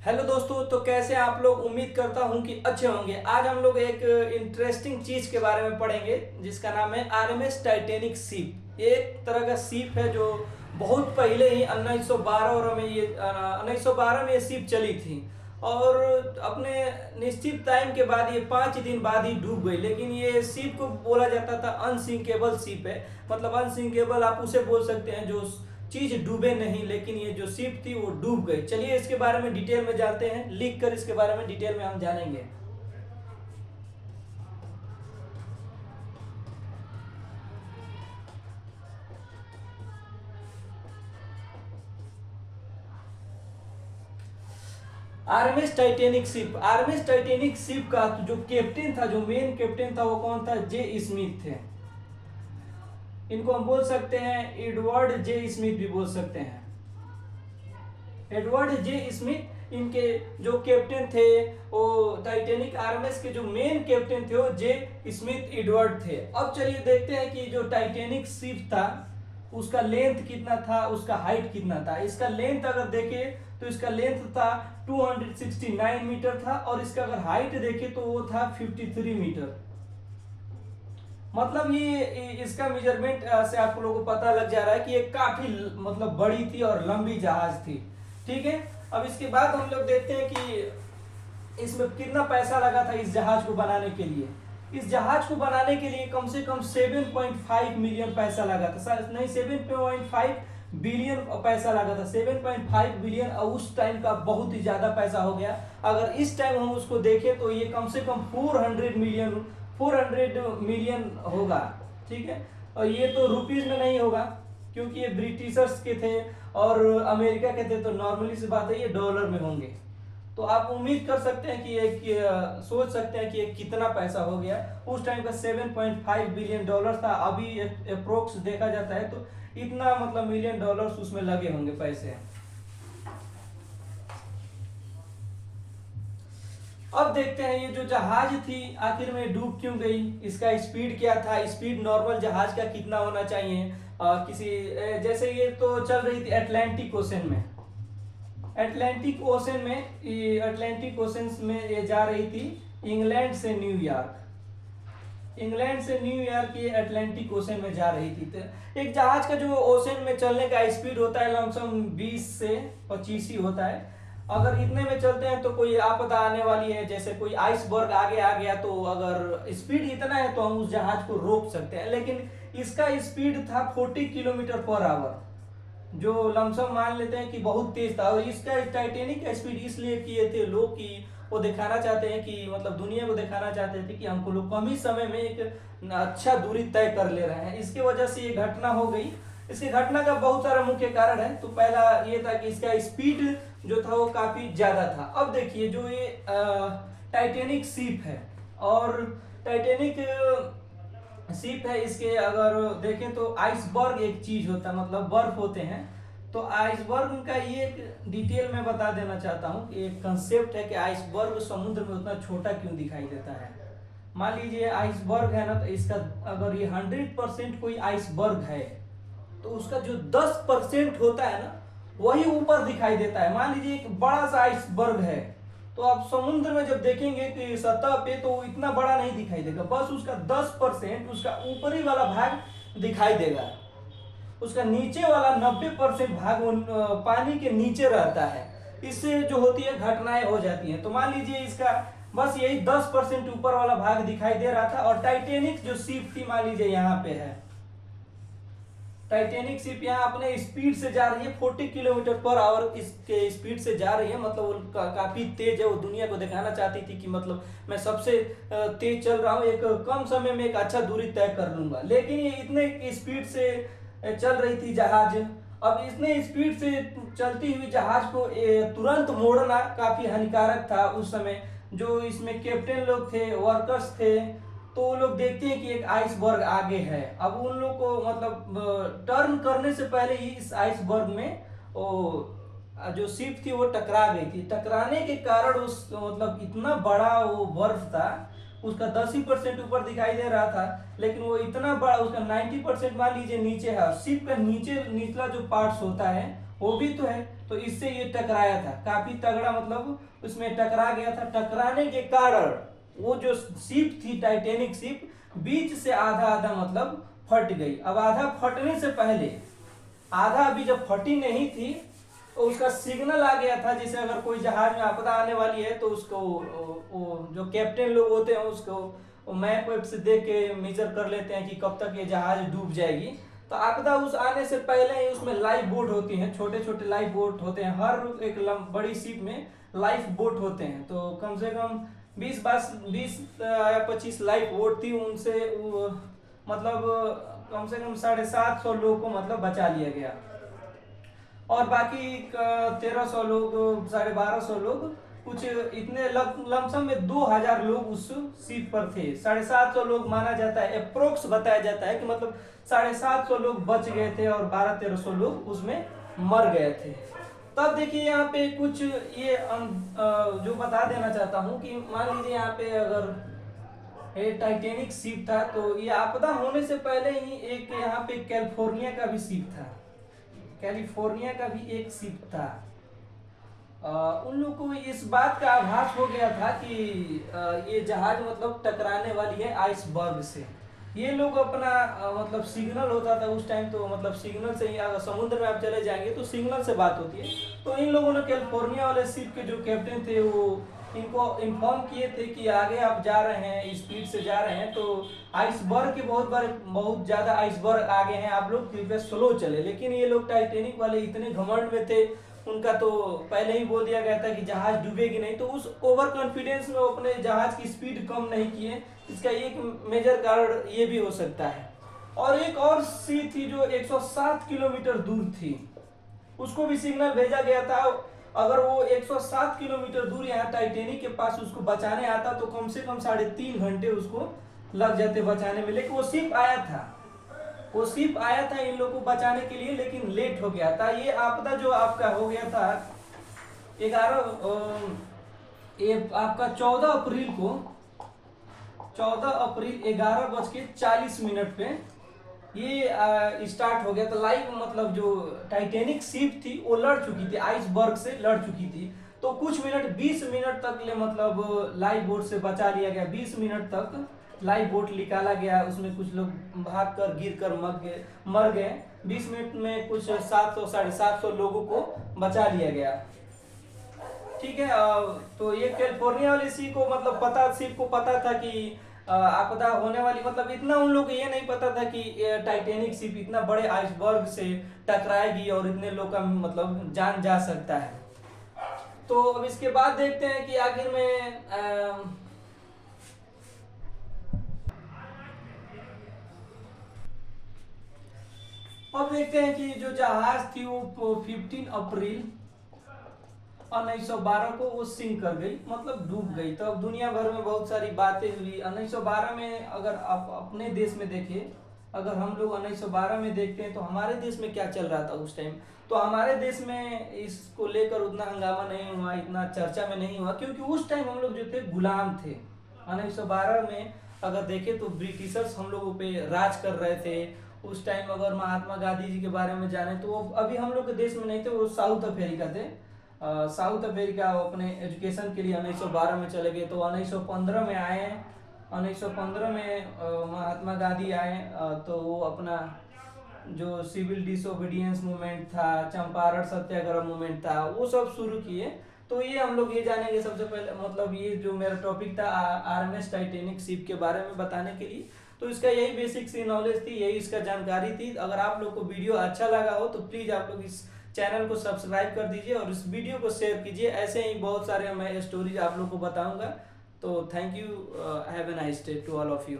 Hello दोस्तों, तो कैसे आप लोग। उम्मीद करता हूं कि अच्छे होंगे। आज हम लोग एक इंटरेस्टिंग चीज के बारे में पढ़ेंगे जिसका नाम है आरएमएस टाइटैनिक शिप। ये एक तरह का शिप है जो बहुत पहले ही 1912 में ये 1912 में ये शिप चली थी और अपने निश्चित टाइम के बाद ये 5 दिन बाद ही डूब गई। लेकिन ये शिप को बोला जाता था अनसिंकेबल शिप है। मतलब अनसिंकेबल आप उसे बोल सकते हैं जो चीज डूबे नहीं, लेकिन ये जो शिप थी वो डूब गई। चलिए इसके बारे में डिटेल में जानते हैं, लिख कर इसके बारे में डिटेल में हम जानेंगे। RMS Titanic ship. RMS Titanic ship का जो कैप्टन था, जो मेन कैप्टन था, वो कौन था? जे स्मिथ थे। इनको हम बोल सकते हैं एडवर्ड जे स्मिथ भी बोल सकते हैं। एडवर्ड जे स्मिथ इनके जो कैप्टन थे, वो टाइटैनिक आरएमएस के जो मेन कैप्टन थे वो जे स्मिथ एडवर्ड थे। अब चलिए देखते हैं कि जो टाइटैनिक शिप था उसका लेंथ कितना था, उसका हाइट कितना था। इसका लेंथ अगर देखें तो इसका लेंथ था 269 मीटर था और इसका अगर हाइट देखें तो वो था 53 मीटर। मतलब ये इसका मेजरमेंट से आप लोगों को पता लग जा रहा है कि ये काफी मतलब बड़ी थी और लंबी जहाज थी। ठीक है, अब इसके बाद हम लोग देखते हैं कि इसमें कितना पैसा लगा था इस जहाज को बनाने के लिए। इस जहाज को बनाने के लिए कम से कम 7.5 मिलियन पैसा लगा था। नहीं, 7.5 बिलियन पैसा लगा था। 7.5 बिलियन उस टाइम का बहुत ही ज्यादा पैसा हो गया। अगर इस टाइम हम उसको देखें तो ये कम से कम 400 मिलियन होगा। ठीक है, और ये तो रुपीज में नहीं होगा क्योंकि ये ब्रिटिशर्स के थे और अमेरिका के थे, तो नॉर्मली से बात है ये डॉलर में होंगे। तो आप उम्मीद कर सकते हैं कि सोच सकते हैं कि ये कितना पैसा हो गया। उस टाइम का 7.5 बिलियन डॉलर था। अभी अप्रोक्स देखा जाता है तो इतना मतलब मिलियन डॉलर्स उसमें लगे होंगे पैसे। अब देखते हैं ये जो जहाज थी आखिर में डूब क्यों गई, इसका स्पीड क्या था। स्पीड नॉर्मल जहाज का कितना होना चाहिए। जैसे ये तो चल रही थी अटलांटिक ओशन में। अटलांटिक ओशन में ये जा रही थी इंग्लैंड से न्यूयॉर्क। इंग्लैंड से न्यूयॉर्क ये अटलांटिक ओशन में जा रही थी। तो एक जहाज का जो ओशन में चलने का स्पीड होता है लमसम 20 से 25 ही होता है। अगर इतने में चलते हैं तो कोई आपदा आने वाली है, जैसे कोई आइसबर्ग आगे आ गया, तो अगर स्पीड इतना है तो हम उस जहाज को रोक सकते हैं। लेकिन इसका स्पीड था 40 किलोमीटर पर आवर, जो लमसम मान लेते हैं कि बहुत तेज था। और इसका टाइटैनिक का स्पीड इसलिए किए थे लोग कि वो दिखाना चाहते हैं कि मतलब दुनिया को दिखाना चाहते थे कि हमको लोग कम ही समय में एक अच्छा दूरी तय कर ले रहे हैं। इसकी वजह से ये घटना हो गई। इसकी घटना का बहुत सारा मुख्य कारण है। तो पहला ये था कि इसका स्पीड जो था वो काफी ज्यादा था। अब देखिए जो ये टाइटैनिक शिप है और टाइटैनिक शिप है, इसके अगर देखें तो आइसबर्ग एक चीज होता है, मतलब बर्फ होते हैं। तो आइसबर्ग का ये डिटेल में बता देना चाहता हूँ कि एक कंसेप्ट है कि आइसबर्ग समुद्र में उतना छोटा क्यों दिखाई देता है। मान लीजिए आइसबर्ग है ना, तो इसका अगर ये 100% कोई आइसबर्ग है तो उसका जो 10% होता है ना वही ऊपर दिखाई देता है। मान लीजिए एक बड़ा सा आइसबर्ग है तो आप समुद्र में जब देखेंगे कि सतह पे तो वो इतना बड़ा नहीं दिखाई देगा, बस उसका 10% उसका ऊपरी वाला भाग दिखाई देगा। उसका नीचे वाला 90% भाग पानी के नीचे रहता है। इससे जो होती है घटनाएं हो जाती हैं। तो मान लीजिए इसका बस यही 10% ऊपर वाला भाग दिखाई दे रहा था। और टाइटैनिक जो शिप थी मान लीजिए यहाँ पे है, टाइटैनिक शिप यहाँ अपने स्पीड से जा रही है 40 किलोमीटर पर आवर इसके स्पीड से जा रही है। मतलब वो काफी तेज है। वो दुनिया को दिखाना चाहती थी कि मतलब मैं सबसे तेज चल रहा हूँ, एक कम समय में एक अच्छा दूरी तय कर लूंगा। लेकिन ये इतने स्पीड से चल रही थी जहाज। अब इतने स्पीड से चलती हुई जहाज को तुरंत मोड़ना काफी हानिकारक था उस समय। जो इसमें कैप्टन लोग थे, वर्कर्स थे, तो वो लोग देखते हैं कि एक आइसबर्ग आगे है। अब उन लोग को मतलब टर्न करने से पहले ही इस आइसबर्ग में वो जो शिप थी वो टकरा गई थी। टकराने के कारण उस मतलब इतना बड़ा वो बर्फ था, उसका 10% ऊपर दिखाई दे रहा था, लेकिन वो इतना बड़ा उसका 90% मान लीजिए नीचे है। शिप का नीचे निचला जो पार्ट्स होता है वो भी तो है। तो इससे ये टकराया था, काफी तगड़ा मतलब उसमें टकरा गया था। टकराने के कारण वो जो शिप थी, टाइटैनिक शिप, बीच से आधा आधा मतलब फट गई। अब आधा फटने से पहले, आधा अभी जब फटी नहीं थी, तो उसका सिग्नल आ गया था। जैसे अगर कोई जहाज में आपदा आने वाली है तो उसको वो जो कैप्टन लोग होते हैं उसको मैप वेप से देख के मेजर कर लेते हैं कि कब तक ये जहाज डूब जाएगी। तो आपदा उस आने से पहले ही उसमें लाइफ बोट होती हैं, छोटे छोटे लाइफ बोट होते हैं। हर एक बड़ी शिप में लाइफ बोट होते हैं। तो कम से कम 20 या 25 लाइफ बोट थी। उनसे मतलब कम से कम 750 लोगों को मतलब बचा लिया गया। और बाकी 1300 लोग, 1250 लोग, कुछ इतने लमसम में 2000 लोग उस शिप पर थे। 750 लोग माना जाता है, अप्रोक्स बताया जाता है कि मतलब 750 लोग बच गए थे और 1200-1300 लोग उसमें मर गए थे। तब देखिए यहाँ पे कुछ ये जो बता देना चाहता हूँ कि मान लीजिए यहाँ पे अगर ये टाइटैनिक शिप था, तो ये आपदा होने से पहले ही एक यहाँ पे कैलिफोर्निया का भी शिप था। कैलिफोर्निया का भी एक शिप था। उन लोगों को इस बात का आभास हो गया था कि ये जहाज मतलब टकराने वाली है आइसबर्ग से। ये लोग अपना मतलब सिग्नल होता था उस टाइम, तो मतलब सिग्नल से ही अगर समुद्र में आप चले जाएंगे तो सिग्नल से बात होती है। तो इन लोगों ने कैलिफोर्निया वाले शिप के जो कैप्टन थे वो इनको इन्फॉर्म किए थे कि आगे आप जा रहे हैं, स्पीड से जा रहे हैं, तो आइसबर्ग के बहुत ज्यादा आइसबर्ग आगे हैं, आप लोग कृपया स्लो चले। लेकिन ये लोग टाइटैनिक वाले इतने घमंड में थे, उनका तो पहले ही बोल दिया गया था कि जहाज डूबेगी नहीं। तो उस ओवर कॉन्फिडेंस में वो अपने जहाज की स्पीड कम नहीं किए। इसका एक मेजर कारण ये भी हो सकता है। और एक और सी थी जो 107 किलोमीटर दूर थी, उसको भी सिग्नल भेजा गया था। अगर वो 107 किलोमीटर दूर यहाँ टाइटैनिक के पास उसको बचाने आता तो कम से कम 3.5 घंटे उसको लग जाते बचाने में। लेकिन वो शिप आया था, वो शिप आया था इन लोगों को बचाने के लिए, लेकिन लेट हो गया था। ये आपदा जो आपका हो गया था 14 अप्रैल को, 14 अप्रैल 11:40 पे ये स्टार्ट हो गया था। लाइव मतलब जो टाइटैनिक शिप थी वो लड़ चुकी थी, आइसबर्ग से लड़ चुकी थी। तो कुछ मिनट 20 मिनट तक ले मतलब लाइव बोट से बचा लिया गया। 20 मिनट तक लाइव बोट निकाला गया, उसमें कुछ लोग भाग कर गिर कर मर गए। 20 मिनट में कुछ 700-750 लोगों को बचा लिया गया। ठीक है। तो ये कैलिफोर्निया वाली शिप को पता था कि आपदा होने वाली, मतलब इतना उन लोग को ये नहीं पता था कि टाइटैनिक शिप इतना बड़े आइसबर्ग से टकराएगी और इतने लोग का मतलब जान जा सकता है। तो अब इसके बाद देखते हैं कि आखिर में अब देखते हैं कि जो जहाज थी वो 15 अप्रैल 1912 को वो सिंक कर गई, मतलब डूब गई। तो अब दुनिया भर में बहुत सारी बातें हुई। 1912 में अगर आप अपने देश में देखें, अगर हम लोग 1912 में देखते हैं तो हमारे देश में क्या चल रहा था उस टाइम। तो हमारे देश में इसको लेकर उतना हंगामा नहीं हुआ, इतना चर्चा में नहीं हुआ, क्योंकि उस टाइम हम लोग जो थे गुलाम थे। 1912 में अगर देखें तो ब्रिटिशर्स हम लोगों पे राज कर रहे थे उस टाइम। अगर महात्मा गांधी जी के बारे में जाने तो वो अभी हम लोग के देश में नहीं थे, वो साउथ अफ्रीका थे। साउथ अफ्रीका अपने एजुकेशन के लिए 1912 में चले गए। तो 1915 में आए, 1915 में महात्मा गांधी आए। तो वो अपना जो सिविल डिसोबीडियंस मूवमेंट था, चंपारण सत्याग्रह मूवमेंट था, वो सब शुरू किए। तो ये हम लोग ये जानेंगे सबसे पहले, मतलब ये जो मेरा टॉपिक था आरएमएस टाइटैनिक शिप के बारे में बताने के लिए। तो इसका यही बेसिक सी नॉलेज थी, यही इसका जानकारी थी। अगर आप लोग को वीडियो अच्छा लगा हो तो प्लीज आप लोग इस चैनल को सब्सक्राइब कर दीजिए और इस वीडियो को शेयर कीजिए। ऐसे ही बहुत सारे मैं स्टोरीज आप लोग को बताऊंगा। तो thank you, have a nice day to all of you.